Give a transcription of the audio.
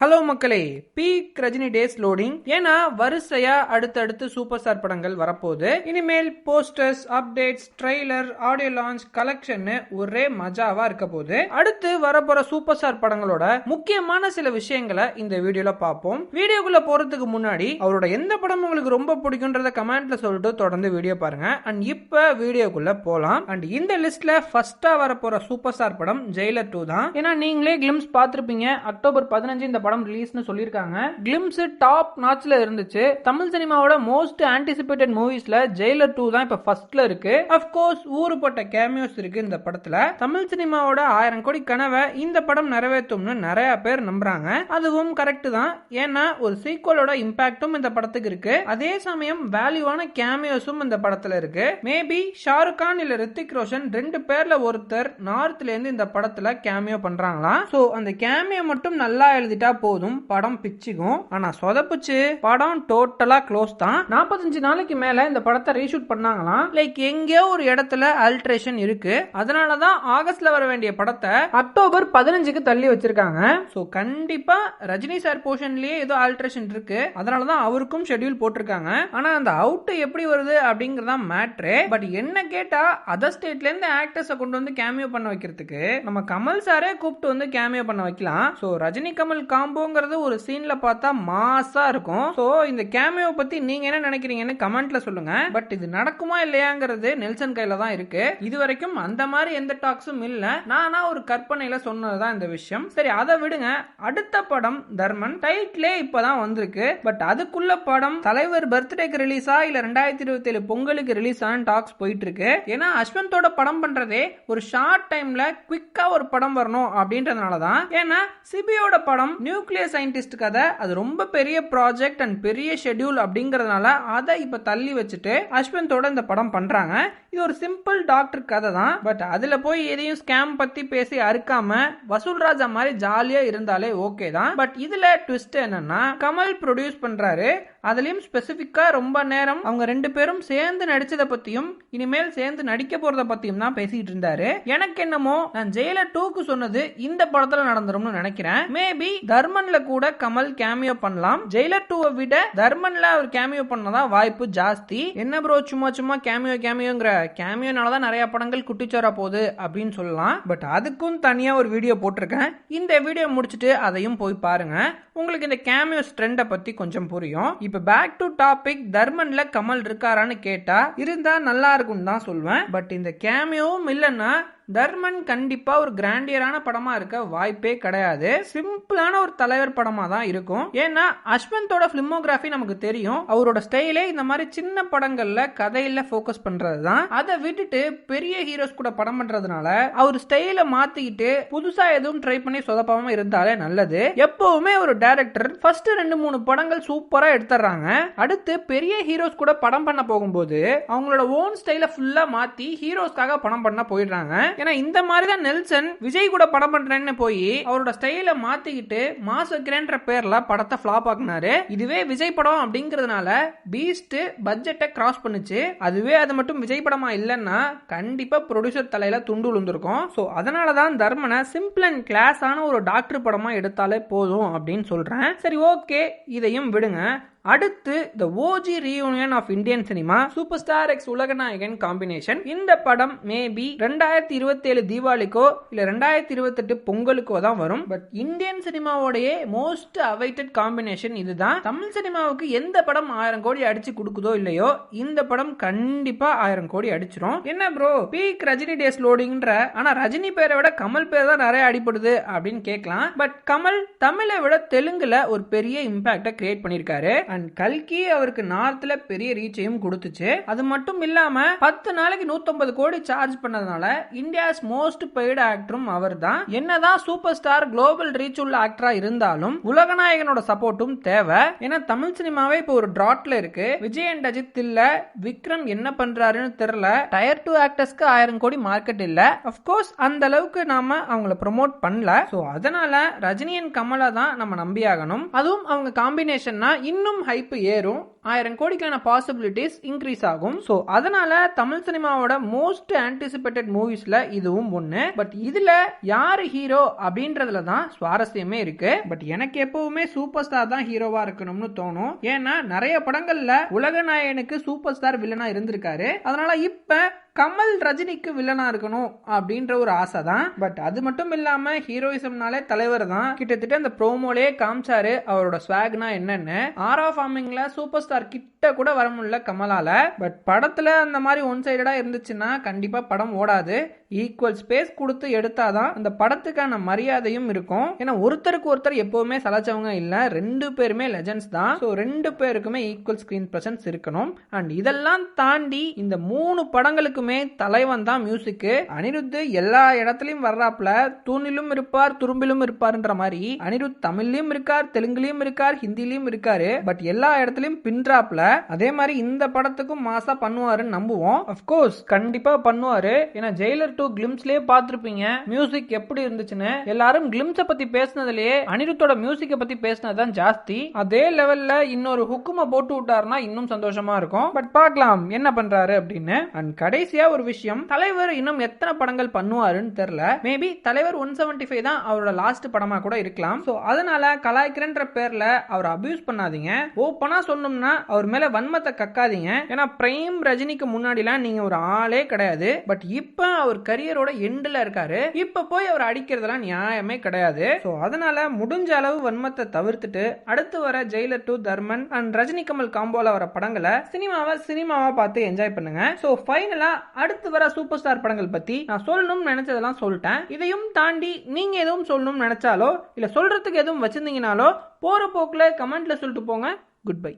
Hello மக்களே, peak Rajini days loading. ஏன்னா வரிசையா அடுத்தடுத்து சூப்பர் ஸ்டார் படங்கள் வரப்போகுது. இனிமேல் posters, updates, trailer, audio launch, collection ஒரே மஜாவா இருக்க போகுது. அடுத்து வரப்போற சூப்பர் ஸ்டார் படங்களோட முக்கியமான சில விஷயங்களை இந்த வீடியோல பார்ப்போம். வீடியோக்குள்ள போறதுக்கு முன்னாடி அவரோட எந்த படம் உங்களுக்கு ரொம்ப பிடிக்கும்ன்றத கமெண்ட்ல சொல்லிட்டு தொடர்ந்து வீடியோ பாருங்க. அண்ட் இப்ப வீடியோக்குள்ள போலாம். அண்ட் இந்த லிஸ்ட்ல ஃபர்ஸ்டா வரப்போற சூப்பர் ஸ்டார் படம் ஜெயிலர் 2 தான். ஏன்னா நீங்களே கிளிம்ஸ் பார்த்திருப்பீங்க. அக்டோபர் 15 இந்த படம் ரிலீஸ்னு சொல்லிருக்காங்க. கிளிம்ஸ் டாப் நாட்ச்ல இருந்துச்சு. தமிழ் சினிமாவோட மோஸ்ட் ஆன்டிசிபேட்டட் மூவிஸ்ல ஜெயிலர் 2 தான் இப்ப ஃபர்ஸ்ட்ல இருக்கு. ஆஃப் கோர்ஸ் ஊருப்பட்ட கேமியோஸ் இருக்கு இந்த படத்துல. தமிழ் சினிமாவோட 1000 கோடி கனவை இந்த படம் நிறைவேற்றும்னு நிறைய பேர் நம்புறாங்க. அதுவும் கரெக்ட் தான். ஏன்னா ஒரு சீக்வலோட இம்பாக்டும் இந்த படத்துக்கு இருக்கு. அதே சமயம் வேல்யூவான கேமியோஸும் இந்த படத்துல இருக்கு. மேபி ஷாருக் கான் இல்ல ரித்திக் ரோஷன் ரெண்டு பேர்ல ஒருத்தர் நார்த்ல இருந்து இந்த படத்துல கேமியோ பண்றாங்களா. சோ அந்த கேமியோ மட்டும் நல்லா எழுதிட்டா போதும், படம் பிச்சுக்கும். ஆனா சொதப்புச்சு, படம் டோட்டலா க்ளோஸ் தான். 45 நாளைக்கு மேல இந்த படத்தை ரீஷூட் பண்ணாங்களாம். லைக் எங்கேயோ ஒரு இடத்துல ஆல்ட்ரேஷன் இருக்கு. அதனாலதான் ஆகஸ்ட்ல வர வேண்டிய படத்தை அக்டோபர் 15க்கு தள்ளி வச்சிருக்காங்க. சோ கண்டிப்பா ரஜினி சார் போர்ஷன்லயே ஏதோ ஆல்ட்ரேஷன் இருக்கு. அதனாலதான் அவருக்கும் ஷெட்யூல் போட்டிருக்காங்க. ஆனா அந்த அவுட் எப்படி வருது அப்படிங்கறதா மேட்ரு. பட் என்ன கேட்டா அதர் ஸ்டேட்ல இருந்து ஆக்டர்ஸை கொண்டு வந்து கேமியோ பண்ண வைக்கிறதுக்கு நம்ம கமல் சாரே கூப்பிட்டு வந்து கேமியோ பண்ண வைக்கலாம். சோ ரஜினி கமல் காம்போங்கிறது ஒரு சீன்ல பார்த்தா மாசா இருக்கும். சோ இந்த கேமியோ பத்தி நீங்க என்ன நினைக்கிறீங்கன்னு கமெண்ட்ல சொல்லுங்க. பட் இது நடக்குமா இல்லையாங்கிறது நெல்சன் கையில தான் இருக்கு. இது வரைக்கும் அந்த மாதிரி எந்த டாக்ஸும் இல்ல. நானா ஒரு கற்பனையில சொன்னதுதான் இந்த விஷயம். சரி அதை விடுங்க. அடுத்த படம் தர்மன். டைட்டிலே இப்பதான் வந்திருக்கு. பட் அதுக்குள்ள படம் தலைவர் பர்த்டேக்கு ரிலீஸா இல்ல 2027 பொங்கலுக்கு ரிலீஸ் ஆன டாக்ஸ் போயிட்டு இருக்கு. ஏன்னா அஸ்வந்தோட படம் பண்றதே ஒரு ஷார்ட் டைம்ல குவிக்கா ஒரு படம் வரணும் அப்படின்றதுனாலதான். ஏன்னா சிபியோட படம் நியூக்ளியர் சயின்டிஸ்ட் கதை, அது ரொம்ப பெரிய ப்ராஜெக்ட் அண்ட் பெரிய ஷெட்யூல் அப்படிங்கறதுனால அதை இப்ப தள்ளி வச்சுட்டு அஸ்வந்தோட இந்த படம் பண்றாங்க. இது ஒரு சிம்பிள் டாக்டர் கதை தான். பட் அதுல போய் எதையும் ஸ்கேம் பத்தி பேசி அறுக்காம வசூல் ராஜா மாதிரி ஜாலியா இருந்தாலே ஓகே தான். பட் இதுல ட்விஸ்ட் என்னன்னா கமல் ப்ரொடியூஸ் பண்றாரு. அதுலயும் ஸ்பெசிபிக்கா ரொம்ப நேரம் அவங்க ரெண்டு பேரும் சேர்ந்து நடிச்சதை பத்தியும் இனிமேல் சேர்ந்து நடிக்க போறத பத்தியும் தான் பேசிட்டு இருந்தாரு. எனக்கு என்னமோ நான் ஜெயிலர் 2க்கு சொன்னது இந்த படத்துல நடந்துரும்னு நினைக்கிறேன். மேபி தர்மன்ல கூட கமல் கேமியோ பண்ணலாம். ஜெயிலர் 2 விட தர்மன்ல அவர் கேமியோ பண்ணதா வாய்ப்பு ஜாஸ்தி. என்ன ப்ரோ சும்மா சும்மா கேமியோங்கிற கேமியோனாலதான் நிறைய படங்கள் குட்டிச்சோரா போகுது அப்படின்னு சொல்லலாம். பட் அதுக்கும் தனியா ஒரு வீடியோ போட்டிருக்கேன். இந்த வீடியோ முடிச்சுட்டு அதையும் போய் பாருங்க. உங்களுக்கு இந்த கேமியோஸ் ட்ரெண்டை பத்தி கொஞ்சம் புரியும். இப்ப பேக் டு டாபிக். தர்மன்ல கமல் இருக்காரான்னு கேட்டா இருந்தா நல்லா இருக்கும்னு தான் சொல்வேன். பட் இந்த கேமியோவும் இல்லைன்னா தர்மன் கண்டிப்பா ஒரு கிராண்டியரான படமா இருக்க வாய்ப்பே கிடையாது. சிம்பிளான ஒரு தலைவர் படமா தான் இருக்கும். ஏன்னா அஸ்வந்தோட பிலிமோகிராஃபி நமக்கு தெரியும். அவரோட ஸ்டைலே இந்த மாதிரி சின்ன படங்கள்ல கதையில போக்கஸ் பண்றதுதான். அதை விட்டுட்டு பெரிய ஹீரோஸ் கூட படம் பண்றதுனால அவர் ஸ்டைல மாத்திக்கிட்டு புதுசா எதுவும் ட்ரை பண்ணி சொதப்பாம இருந்தாலே நல்லது. எப்பவுமே ஒரு டைரக்டர் ஃபர்ஸ்ட் 2-3 படங்கள் சூப்பரா எடுத்துறாங்க. அடுத்து பெரிய ஹீரோஸ் கூட படம் பண்ண போகும்போது அவங்களோட ஓன் ஸ்டைல ஃபுல்லா மாத்தி ஹீரோஸ்க்காக படம் பண்ண போயிடுறாங்க. ஏன்னா இந்த மாதிரி தான் நெல்சன் விஜய் கூட படம் பண்றேன்னு போய் அவரோட ஸ்டைல மாத்திக்கிட்டு மாஸ் வைக்கிறேன்ற பேர்ல படத்தை ஃபிளாப் ஆக்குனாரு. இதுவே விஜய் படம் அப்படிங்கறதுனால பீஸ்ட் பட்ஜெட்டை கிராஸ் பண்ணுச்சு. அதுவே அது மட்டும் விஜய் படமா இல்லைன்னா கண்டிப்பா ப்ரொடியூசர் தலையில துண்டு விழுந்திருக்கும். சோ அதனாலதான் தர்மனை சிம்பிள் அண்ட் கிளாஸ் ஆன ஒரு டாக்டர் படமா எடுத்தாலே போதும் அப்படின்னு சொல்றேன். சரி ஓகே, இதையும் விடுங்க. அடுத்து the OG reunion of Indian cinema super star x உலகநாயகன் காம்பினேஷன். இந்த படம் மேபி 2027 தீபாவளிக்கோ இல்ல 2028 பொங்கலுக்கோ தான் வரும். பட் இந்தியன் சினிமாவோடைய மோஸ்ட் அவைட்டட் காம்பினேஷன் இதுதான். தமிழ் சினிமாவுக்கு எந்த படம் 1000 கோடி அடிச்சு கொடுக்குதோ இல்லையோ இந்த படம் கண்டிப்பா 1000 கோடி அடிச்சிரும். என்ன ப்ரோ பீக் ரஜினி டேஸ் லோடிங்ன்ற, ஆனா ரஜினி பேரை விட கமல் பேர் தான் நிறைய அடிப்படுது அப்படின்னு கேட்கலாம். பட் கமல் தமிழை விட தெலுங்குல ஒரு பெரிய இம்பாக்ட கிரியேட் பண்ணிருக்காரு. அண்ட் கல்கி அவருக்கு நார்த்ல பெரிய ரீச்சையும் கொடுத்துச்சு. அது மட்டும் இல்லாம 10 நாளைக்கு 150 கோடி சார்ஜ் பண்ணதுனால இந்தியாஸ் மோஸ்ட் பெய்டு ஆக்டரும் அவர் தான். என்னதான் சூப்பர் ஸ்டார் குளோபல் ரீச் உள்ள ஆக்டரா இருந்தாலும் உலகநாயகனோட சப்போர்ட்டும் தேவை. ஏன்னா தமிழ் சினிமாவே இப்போ ஒரு டிராட்ல இருக்கு. விஜய் அண்ட் அஜித் இல்ல, விக்ரம் என்ன பண்றாருன்னு தெரியல. டயர் 2 ஆக்டர்ஸ்க்கு 1000 கோடி மார்க்கெட் இல்ல. அப்கோர்ஸ் அந்த அளவுக்கு நாம அவங்கள ப்ரொமோட் பண்ணல. சோ அதனால ரஜினி அண்ட் கமலா தான் நம்ம நம்பியாகணும். அதுவும் அவங்க காம்பினேஷன்னா இன்னும் ஹைப் ஏறும். 1000 கோடிக்கான பாசிபிலிட்டிஸ் இன்க்ரீஸ் ஆகும். சோ அதனால தமிழ் சினிமாவோட மோஸ்ட் ஆன்டிசிபேட்டட் மூவிஸ்ல இதுவும் ஒண்ணு. பட் இதுல யாரு ஹீரோ அப்படின்றதுல தான் சுவாரஸ்யமே இருக்கு. பட் எனக்கு எப்பவுமே சூப்பர் ஸ்டார் தான் ஹீரோவா இருக்கணும்னு தோணும். ஏன்னா நிறைய படங்கள்ல உலக நாயகனுக்கு சூப்பர் ஸ்டார் வில்லனா இருந்திருக்காரு. அதனால இப்ப கமல் ரஜினிக்கு வில்லனா இருக்கணும் அப்படின்ற ஒரு ஆசை தான். பட் அது மட்டும் இல்லாம ஹீரோயிசம்னாலே தலைவர் தான். கிட்டத்தட்ட அந்த ப்ரோமோலே காமிச்சாரு அவரோட ஸ்வாக்னா என்னன்னு. ஆரா ஃபார்மிங்ல சூப்பர் ஸ்டார் கிட்ட கூட வர முடியல கமலால. பட் படத்துல அந்த மாதிரி ஒன் சைடடா இருந்துச்சுன்னா கண்டிப்பா படம் ஓடாது. ஈக்குவல் ஸ்பேஸ் கொடுத்து எடுத்தாதான் அந்த படத்துக்கான மரியாதையும் இருக்கும். ஏன்னா ஒருத்தருக்கு ஒருத்தர் எப்பவுமே சலைச்சவங்க இல்ல, ரெண்டு பேருமே லெஜெண்ட்ஸ் தான். ஸோ ரெண்டு பேருக்குமே ஈக்குவல் ஸ்கிரீன் பிரசன்ஸ் இருக்கணும். அண்ட் இதெல்லாம் தாண்டி இந்த 3 படங்களுக்குமே தலைவன் தான் மியூசிக். அனிருத் எல்லா இடத்துலயும் வர்றாப்ல, தூணிலும் இருப்பார் துரும்பிலும் இருப்பார்ன்ற மாதிரி. அனிருத் தமிழ்லயும் இருக்கார், தெலுங்குலயும் இருக்கார், ஹிந்திலயும் இருக்காரு. பட் எல்லா இடத்துலயும் பின்றாப்ல. அதே மாதிரி இந்த படத்துக்கும் மாசா பண்ணுவாருன்னு நம்புவோம். அப்கோர்ஸ் கண்டிப்பா பண்ணுவாரு. ஏன்னா ஜெயிலர் 2 கிளிம்ஸ்லயே பார்த்திருப்பீங்க மியூசிக் எப்படி இருந்துச்சுன்னு. எல்லாரும் கிளிம்ஸ பத்தி பேசினதுலயே அனிருத்தோட மியூசிக்க பத்தி பேசினதுதான் ஜாஸ்தி. அதே லெவல்ல இன்னொரு ஹுக்கும போட்டு விட்டாருன்னா இன்னும் சந்தோஷமா இருக்கும். பட் பார்க்கலாம் என்ன பண்றாரு அப்படின்னு. அண்ட் கடைசியா ஒரு விஷயம், தலைவர் இன்னும் எத்தனை படங்கள் பண்ணுவாருன்னு தெரியல. மேபி தலைவர் 175 தான் அவரோட லாஸ்ட் படமா கூட இருக்கலாம். சோ அதனால கலாய்க்கிறன்ற பேர்ல அவர் அபியூஸ் பண்ணாதீங்க. ஓப்பனா சொன்னோம்னா அவர் மேல வன்மத்தை கக்காதீங்க. ஏன்னா பிரைம் ரஜினிக்கு முன்னாடிலாம் நீங்க ஒரு ஆளே கிடையாது. பட் இப்ப அவர் கரியரோட எண்ட்ல இருக்காரு. இப்ப போய் அவர் அடிக்கிறதுலாம் நியாயமே கிடையாது. சோ அதனால முடிஞ்ச அளவு வன்மத்தை தவிர்த்துட்டு அடுத்து வர ஜெயிலர் 2, தர்மன் அண்ட் ரஜினி கமல் காம்போல வர படங்களை சினிமாவா பார்த்து என்ஜாய் பண்ணுங்க. சோ ஃபைனலா அடுத்து வர சூப்பர் ஸ்டார் படங்கள் பத்தி நான் சொல்லணும்னு நினைச்சதெல்லாம் சொல்லிட்டேன். இதையும் தாண்டி நீங்க எதுவும் சொல்லணும்னு நினைச்சாலோ இல்ல சொல்றதுக்கு எதுவும் வச்சிருந்தீங்கனாலோ போற போக்குல கமெண்ட்ல சொல்லிட்டு போங்க. Good bye.